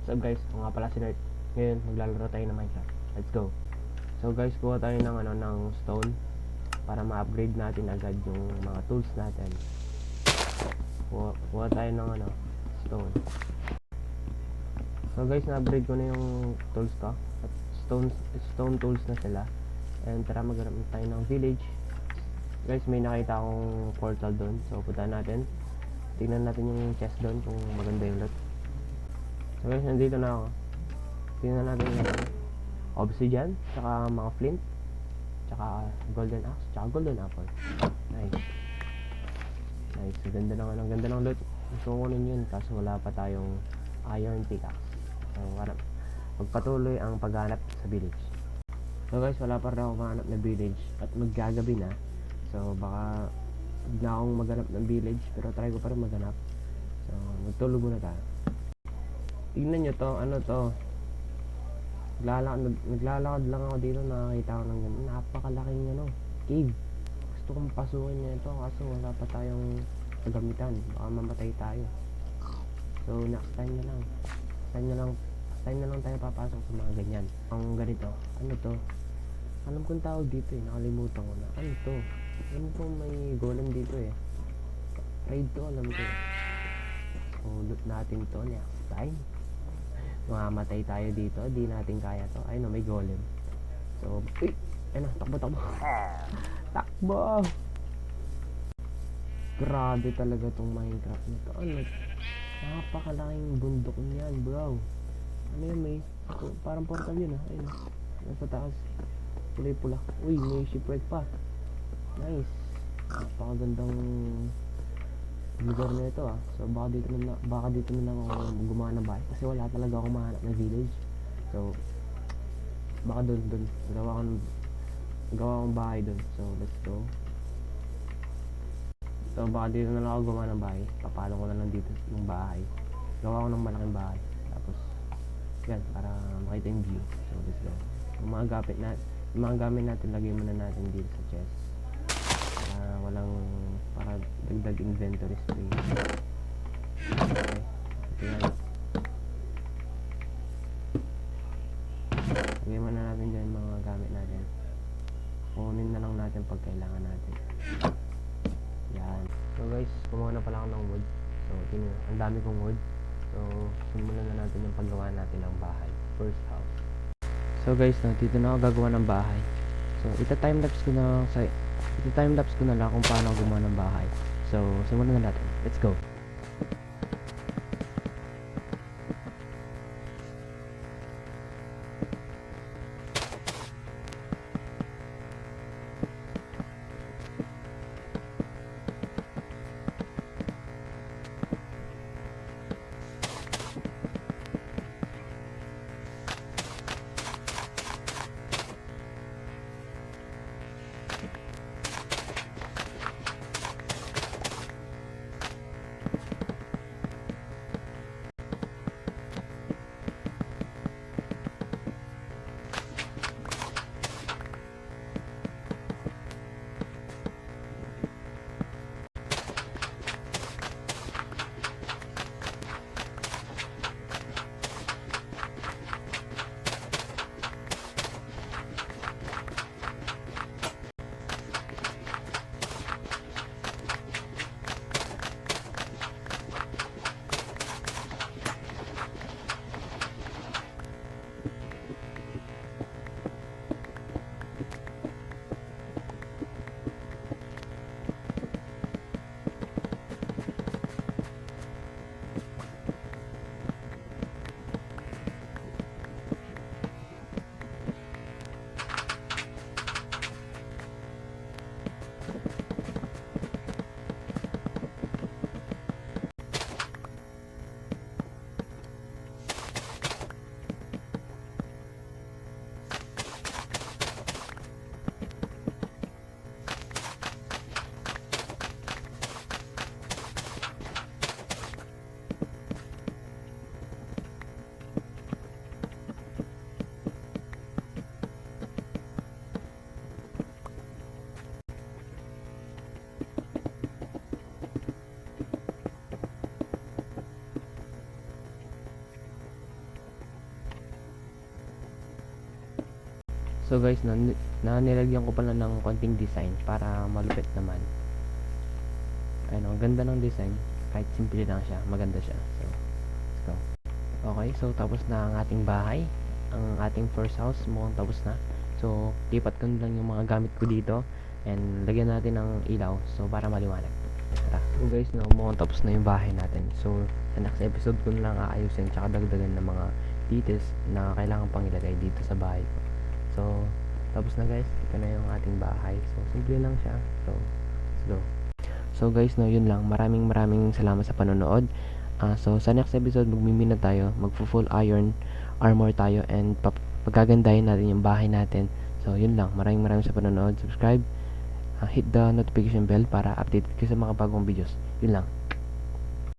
So guys, ako nga pala si Nerd. Ngayon, maglalaro tayo ng Minecraft. Let's go. So guys, kuha tayo ng stone para ma-upgrade natin agad yung mga tools natin. Kuha tayo ng stone. So guys, na-upgrade ko na yung tools ko. At stone tools na sila. And tara, maghanap tayo ng village. Guys, may nakita akong portal doon. So punta natin. Tingnan natin yung chest doon kung maganda yung loot. So guys, nandito na ako. Tingnan natin yung obsidian, tsaka mga flint, tsaka golden axe, tsaka golden apple. Nice. Nice. Ganda ng loot. Gusto ko kunin yun kaso wala pa tayong iron pickaxe. So magpatuloy ang paghanap sa village. So guys, wala pa rin ako mahanap na village at maggagabi na. So baka na akong maghanap ng village pero try ko pa rin maghanap. So magtulog muna tayo. Tignan nyo to, ano to, naglalakad lang ako dito, nakakita ko ng ganun, napakalaking cave. Gusto kong pasukin niya ito kaso wala pa tayong kagamitan, baka mamatay tayo. So next time na lang tayo papasok sa mga ganyan. Ang ganito, ano to, alam kong tawag dito nakalimutan ko na. Ano to, alam ko may golem dito raid to, alam ko. So loot natin to next time. Mamamatay tayo dito, di natin kaya to. Ay no, may golem. So, uy, ayun na, takbo. Takbo! Grabe talaga tong Minecraft nito. Ano? Napakalaking bundok niyan, bro. Ano yun, may parang portal yun ayun. Nasa taas. Pula. Uy, may shipwreck pa. Nice. Napakagandang lugar na ito So baka dito na lang ako gumawa ng bahay kasi wala talaga akong mahanap na village. So baka doon gawa akong bahay doon. So let's go. So baka dito na lang ako gumawa ng bahay. Papalo ko na lang dito yung bahay. Gawa ko ng malaking bahay. Tapos yan, para makita yung view. So let's go. Yung mga gamit natin lagay muna natin dito sa chest. Para dagdag inventory space. Okay. Yan. Lagay muna natin dyan mga gamit natin. Kunin na lang natin pag kailangan natin. Yan. So guys, kumuha na pala ako ng wood. So tingnan, ang dami kong wood. So simulan na natin yung paggawa natin ng bahay. First house. So guys, dito na ako gagawa ng bahay. So ita-timelapse ko na lang kung paano gumawa ng bahay. So simulan na natin. Let's go. So guys, nilagyan ko pala ng konting design para malupit naman. Ayun, ang ganda ng design. Kahit simple lang siya, maganda siya. So, let's go. Okay, so tapos na ang ating bahay. Ang ating first house, mukhang tapos na. So, lipat ko lang yung mga gamit ko dito. And lagyan natin ng ilaw. So, para maliwanag. Tara. So guys, no, mukhang tapos na yung bahay natin. So, sa next episode ko na lang aayusin tsaka dagdagan ng mga details na kailangan pang ilagay dito sa bahay ko. So, tapos na guys. Ito na yung ating bahay. So, simple lang siya. So, let's go. So guys, no, yun lang. Maraming salamat sa panonood. So, sa next episode, magmimina tayo. Magpo-full iron armor tayo and pagagandahin natin yung bahay natin. So, yun lang. Maraming sa panonood. Subscribe. Hit the notification bell para updated kayo sa mga bagong videos. Yun lang.